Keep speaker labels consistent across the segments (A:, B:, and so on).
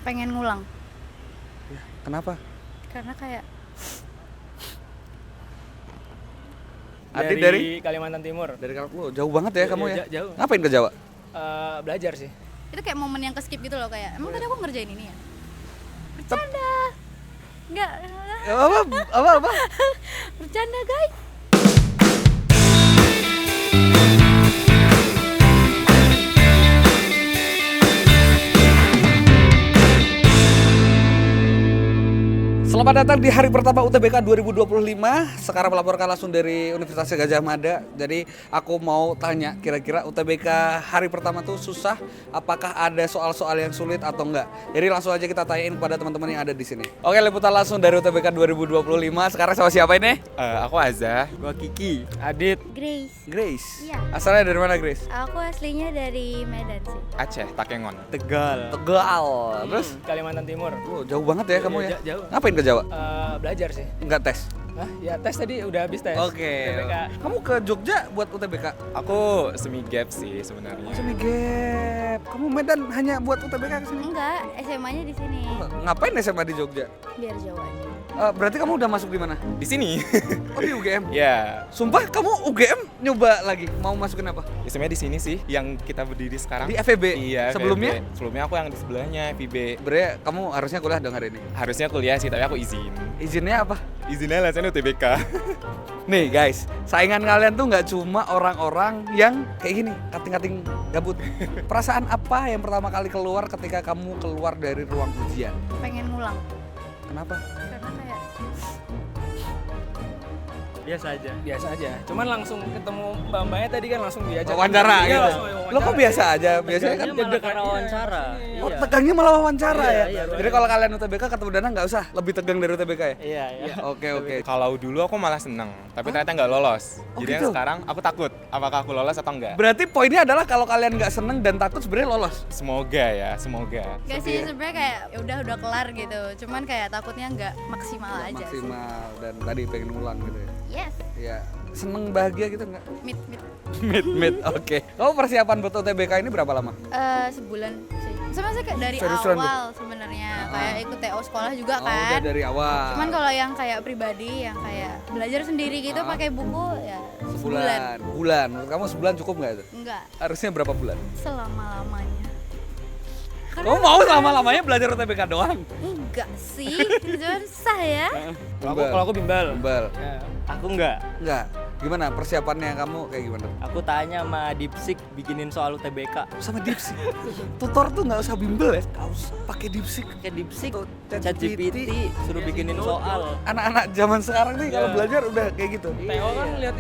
A: Pengen ngulang.
B: Ya, kenapa?
A: Karena kayak
B: Adit dari
C: Kalimantan Timur.
B: dari Kalku. Jauh banget ya kamu ya?
C: Jauh.
B: Ngapain ke Jawa?
C: Belajar sih.
A: itu kayak momen yang ke-skip gitu loh, kayak emang tadi aku ngerjain ini ya? Bercanda. Enggak.
B: Apa?
A: Bercanda, guys.
B: Selamat datang di hari pertama UTBK 2025. Sekarang melaporkan langsung dari Universitas Gadjah Mada. Jadi aku mau tanya, kira-kira UTBK hari pertama tuh susah? Apakah ada soal-soal yang sulit atau enggak? Jadi langsung aja kita tanyain kepada teman-teman yang ada di sini. Oke, liputan langsung dari UTBK 2025. Sekarang sama siapa ini?
D: Aku Azza, gua Kiki.
C: Adit.
A: Grace.
B: Grace.
A: Iya.
B: Asalnya dari mana, Grace?
A: Aku aslinya dari Medan sih.
D: Aceh, Takengon.
C: Tegal.
B: Tegal. Terus?
C: Kalimantan Timur.
B: Oh, jauh banget ya kamu ya?
C: Jauh.
B: Ngapain ke Jawa?
C: Belajar sih.
B: Enggak tes?
C: Hah? Ya tes tadi udah habis tes.
B: Oke.
C: UTBK.
B: Kamu ke Jogja buat UTBK?
D: Aku semi gap sih sebenarnya.
B: Semi gap. Kamu Medan hanya buat UTBK ke sini?
A: Enggak, SMA-nya di sini.
B: Ngapain SMA di Jogja?
A: Biar jauh aja.
B: Berarti kamu udah masuk di mana?
D: Di sini.
B: Oh, di UGM.
D: Ya,
B: Sumpah kamu UGM nyoba lagi mau masukin apa?
D: sebenarnya di sini sih yang kita berdiri sekarang.
B: Di FEB.
D: Iya,
B: Sebelumnya?
D: FEB. Sebelumnya aku yang di sebelahnya FIB.
B: Sebenarnya kamu harusnya kuliah dong hari ini.
D: Harusnya kuliah sih, tapi aku izin.
B: Izinnya apa?
D: Izinnya alasannya UTBK.
B: Nih guys, saingan kalian tuh nggak cuma orang-orang yang kayak gini, kating-kating gabut. Perasaan apa yang pertama kali keluar ketika kamu keluar dari ruang ujian?
A: Pengen ngulang.
B: Kenapa?
A: Karena kayak
C: Biasa aja. Cuman langsung ketemu mbak-mbaknya tadi kan langsung diajak.
B: Wawancara
C: Iya,
B: gitu.
C: langsung wawancara.
B: Lo kok biasa aja? Biasanya kan
C: Tegangnya malah
E: karena wawancara.
B: oh, tegangnya malah wawancara
E: Iya,
B: ya.
E: iya,
B: Jadi kalau kalian UTBK ketemu Danang nggak usah lebih tegang dari UTBK ya?
E: Iya.
B: Oke.
D: Kalau dulu aku malah seneng, tapi ternyata nggak lolos.
B: Oh,
D: Jadi
B: gitu?
D: sekarang aku takut, apakah aku lolos atau enggak.
B: Berarti poinnya adalah kalau kalian nggak seneng dan takut sebenarnya lolos.
D: Semoga ya, semoga.
A: Gak sih, sebenarnya kayak ya udah kelar gitu. Cuman kayak takutnya nggak maksimal aja
B: Maksimal dan tadi pengen ngulang gitu ya.
A: sih. Yes.
B: Ya, seneng bahagia gitu nggak?
A: Mid.
B: Mid. Oke. Kamu persiapan buat UTBK ini berapa lama?
A: Sebulan sih. Sebenarnya kayak dari
B: Seriusan,
A: awal sebenarnya. Kayak ikut TO sekolah juga
B: Oh,
A: kan.
B: udah dari awal.
A: Cuman kalau yang kayak pribadi yang kayak belajar sendiri gitu pakai buku ya sebulan.
B: Bulan. Menurut kamu sebulan cukup nggak itu?
A: Enggak,
B: Harusnya berapa bulan?
A: selama-lamanya.
B: Kamu mau lama-lamanya belajar UTBK doang?
A: Enggak sih, cuman sah ya.
C: Kalau aku bimbel.
B: Bimbel.
C: Ya.
E: Aku enggak.
B: Enggak. Gimana persiapannya kamu kayak gimana?
E: Aku tanya sama Dipsik bikinin soal UTBK.
B: Sama Dipsik. Tutor tuh nggak usah bimbel ya? Nggak usah. Pakai Dipsik.
E: Kayak Dipsik,
B: Tuh,
E: ChatGPT suruh bikinin soal.
B: Anak-anak zaman sekarang nih kalau
C: Iya.
B: belajar udah kayak gitu.
C: TO kan lihat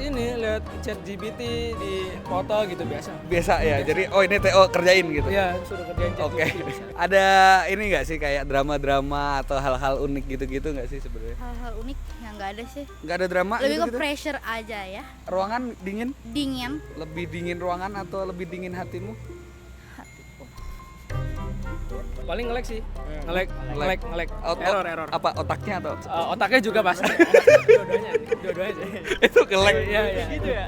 C: ChatGPT di foto gitu biasa.
B: Biasa ya. Jadi ini TO kerjain gitu.
C: Iya, suruh kerjain
B: Oke.
C: ChatGPT. bisa.
B: Ada ini nggak sih kayak drama-drama atau hal-hal unik gitu-gitu nggak sih sebenarnya?
A: Hal-hal unik yang nggak ada sih.
B: Nggak ada drama
A: Lebih ke
B: gitu-gitu?
A: pressure aja ya.
B: Ruangan dingin?
A: Dingin.
B: Lebih dingin ruangan atau lebih dingin hatimu?
C: Paling ngelek sih. Ngelek. Error.
B: Apa otaknya atau?
C: Otaknya juga pasti. Dua-duanya sih.
B: Itu kelek.
C: Iya.
E: Gitu ya.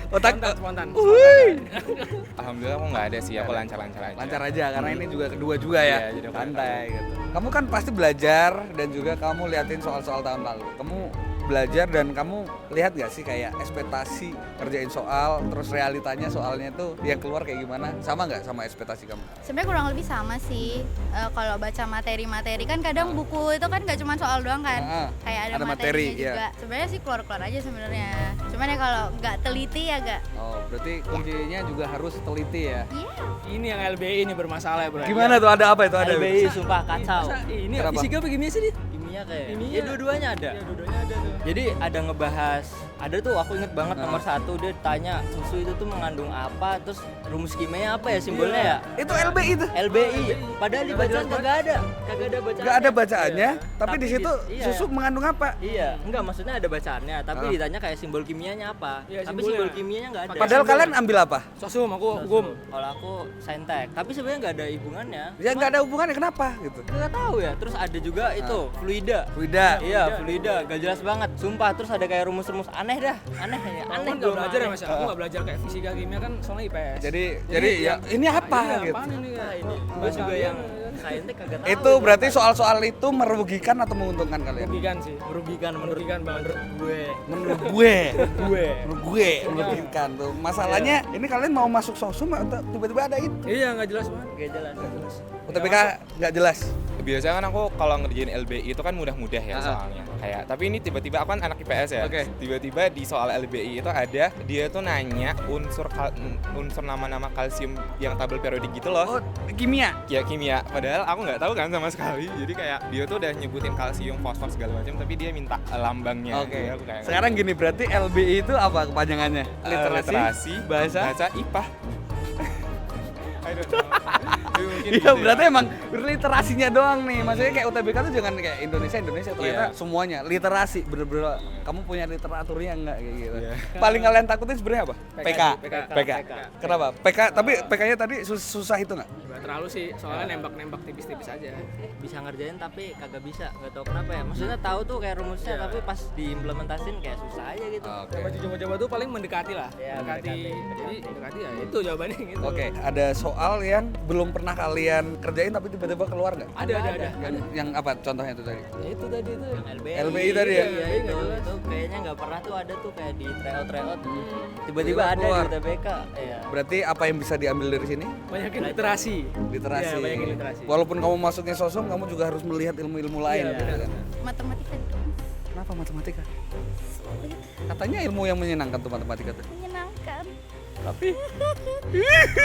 B: Otak.
C: Spontan.
B: Wih.
D: Alhamdulillah aku nggak ada sih, aku lancar-lancar aja.
B: Lancar aja karena ini juga kedua juga ya.
D: Iya, jadi
B: Santai gitu. Kamu kan pasti belajar dan juga kamu liatin soal-soal tahun lalu. Kamu belajar dan kamu lihat gak sih kayak ekspektasi kerjain soal terus realitanya soalnya tuh yang keluar kayak gimana, sama nggak sama ekspektasi kamu?
A: Sebenarnya kurang lebih sama sih. Kalau baca materi-materi kan kadang buku itu kan nggak cuma soal doang kan. Kayak ada
B: materi,
A: materinya
B: iya.
A: juga. Sebenarnya sih keluar-keluar aja sebenarnya. Cuman ya kalau nggak teliti ya nggak.
B: Oh, berarti kuncinya juga harus teliti ya.
A: Iya.
C: Ini yang LBI ini bermasalah ya, Bro.
B: Gimana tuh, ada apa itu? Ada
E: LBI sumpah kacau.
C: Masa ini
B: Kenapa?
C: fisika apa kimia sih, Dit?
E: Kimia kayak.
C: Kimia.
E: Ya dua-duanya ada.
C: Ya, dua-duanya ada tuh.
E: Jadi ada ngebahas, ada tuh aku inget banget nomor 1 dia tanya susu itu tuh mengandung apa, terus rumus kimianya apa ya simbolnya ya?
B: Itu LBI itu.
E: LBI. Padahal di bacaan kagak ada bacaan.
B: Nggak ada bacaannya, tapi
E: Tapi
B: di situ
E: iya.
B: susu mengandung apa?
E: Iya, enggak maksudnya ada bacaannya, tapi ditanya kayak simbol kimianya apa.
C: Iya,
E: Tapi
C: simbolnya.
E: simbol kimianya enggak ada.
B: Padahal kalian ambil apa?
C: Sosum, aku hukum.
E: Kalau aku saintek, tapi sebenarnya nggak ada hubungannya.
B: Ya nggak ada hubungannya, kenapa gitu?
E: Nggak tahu ya. Terus ada juga itu fluida.
B: Wida.
E: Iya, fluida, gak jelas banget. Sumpah, terus ada kayak rumus-rumus aneh dah. Aneh ya,
C: Aku
E: aneh
C: kan nggak
E: belum
C: belajar ya,
E: aneh.
C: Mas. Aku nggak belajar kayak fisika kimia kan soalnya IPS.
B: Jadi ya ini apa
C: Iya,
B: gitu?
C: apaan ini?
E: Nah, ini.
C: Oh,
E: Terus juga yang Saintek kagak tahu.
B: Itu berarti soal-soal itu merugikan atau menguntungkan kalian?
C: Merugikan sih.
E: merugikan
C: banget.
B: Menurut gue
C: Gue.
B: merugikan tuh. Masalahnya ini kalian mau masuk sosum atau tiba-tiba ada itu?
C: Iya nggak jelas banget.
E: Gak jelas.
B: UTBK nggak jelas.
D: Biasanya kan aku kalau ngerjain LBI itu kan mudah-mudah ya soalnya. Kayak tapi ini tiba-tiba aku kan anak IPS ya.
B: Oke.
D: Tiba-tiba di soal LBI itu ada dia tuh nanya unsur nama-nama kalsium yang tabel periodik gitu loh.
B: Oh, kimia.
D: Ya kimia, padahal aku nggak tahu kan sama sekali. Jadi kayak dia tuh udah nyebutin kalsium, fosfor segala macam, tapi dia minta lambangnya.
B: Oke.
D: Jadi aku kayak
B: Sekarang gini berarti LBI itu apa kepanjangannya?
D: literasi,
B: bahasa.
D: IPA. I don't know. Tapi mungkin
B: Iya
D: gitu
B: berarti
D: ya.
B: emang literasinya doang nih. Maksudnya kayak UTBK tuh jangan kayak Indonesia ternyata
D: Iya.
B: semuanya literasi bener-bener kamu punya literaturnya enggak kayak gitu.
D: Iya.
B: Paling kalian takutin sebenarnya apa?
C: PK.
B: PK. Kenapa? PK tapi PK-nya tadi susah itu enggak?
C: Nggak terlalu sih, soalnya nembak-nembak tipis-tipis aja.
E: Bisa ngerjain tapi kagak bisa, nggak tahu kenapa ya. Maksudnya tahu tuh kayak rumusnya tapi pas diimplementasin kayak susah aja gitu.
C: Coba-coba tuh paling mendekati lah.
E: Iya,
C: Jadi mendekati ya itu jawabannya gitu.
B: Oke, ada soal yang belum pernah kalian kerjain tapi tiba-tiba keluar nggak?
C: Ada.
B: Yang apa contohnya itu tadi?
C: Ya itu tadi itu.
B: LBI tadi ya?
E: Iya itu kayaknya nggak pernah tuh ada tuh kayak di tryout. Tiba-tiba ada
B: keluar.
E: di UTBK. Iya.
B: Berarti apa yang bisa diambil dari sini?
C: Banyakin literasi.
B: Literasi.
C: Iya, banyakin literasi.
B: Walaupun kamu masuknya sosum, kamu juga harus melihat ilmu-ilmu lain.
C: Iya,
B: gitu
C: benar.
B: kan?
A: Matematika
B: Kenapa matematika? Katanya ilmu yang menyenangkan tuh matematika tuh.
A: menyenangkan.
B: Tapi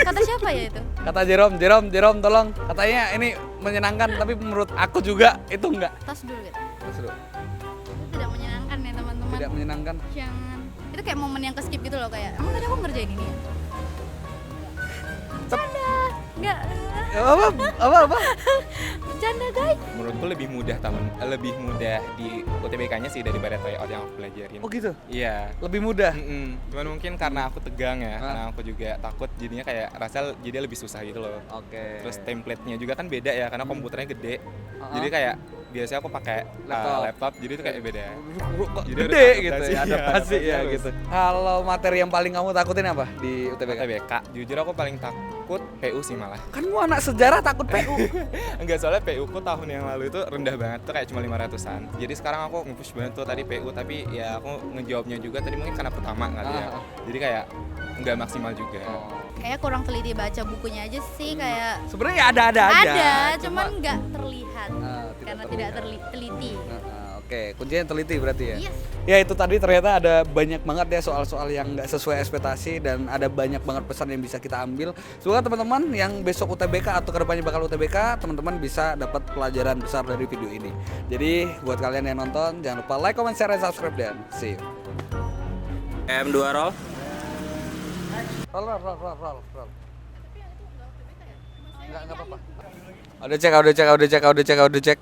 A: Kata siapa ya itu?
B: kata Jerome tolong. Katanya ini menyenangkan tapi menurut aku juga itu enggak.
A: Tos dulu gitu.
B: Terus dulu.
A: Itu tidak menyenangkan ya teman-teman.
B: Tidak menyenangkan.
A: Jangan. Itu kayak momen yang ke-skip gitu loh kayak. Emang tadi aku ngerjain ini ya? Bercanda. Enggak.
B: Apa?
A: Bercanda guys.
D: Menurutku lebih mudah di UTBK-nya sih daripada tryout yang aku pelajarin.
B: Oh gitu.
D: Iya.
B: Lebih mudah.
D: Cuman mungkin karena aku tegang ya,
B: Hah?
D: karena aku juga takut jadinya kayak rasa jadi lebih susah gitu loh.
B: Oke.
D: Terus template-nya juga kan beda ya karena komputernya gede.
B: Uh-uh.
D: Jadi kayak biasanya aku pakai laptop, jadi itu kayak beda.
B: Kok
D: Jadi
B: gede
D: harus
B: gitu
D: adaptasi,
B: ya,
D: iya,
B: adaptasi ya
D: adaptasi
B: gitu. Kalau materi yang paling kamu takutin apa di UTBK?
D: UTBK, jujur aku paling takut PU sih malah.
B: Kan gua anak sejarah takut PU.
D: Enggak, soalnya PU ku tahun yang lalu itu rendah banget tuh kayak cuma 500-an. Jadi sekarang aku nge-push banget tuh tadi PU, tapi ya aku ngejawabnya juga tadi mungkin karena pertama kali ya. Jadi kayak nggak maksimal juga.
A: Kayak kurang teliti baca bukunya aja sih kayak
B: Sebenarnya ada aja.
A: ada, cuman nggak terlihat
B: tidak
A: karena
B: terlihat.
A: tidak teliti.
B: Oke, kuncinya teliti berarti ya.
A: Yes.
B: Ya itu tadi ternyata ada banyak banget ya soal-soal yang nggak sesuai ekspektasi dan ada banyak banget pesan yang bisa kita ambil. Semoga teman-teman yang besok UTBK atau kedepannya bakal UTBK, teman-teman bisa dapat pelajaran besar dari video ini. Jadi buat kalian yang nonton jangan lupa like, comment, share, dan subscribe dan see you.
E: M2 roll.
B: Roll. Nggak apa-apa. Udah cek.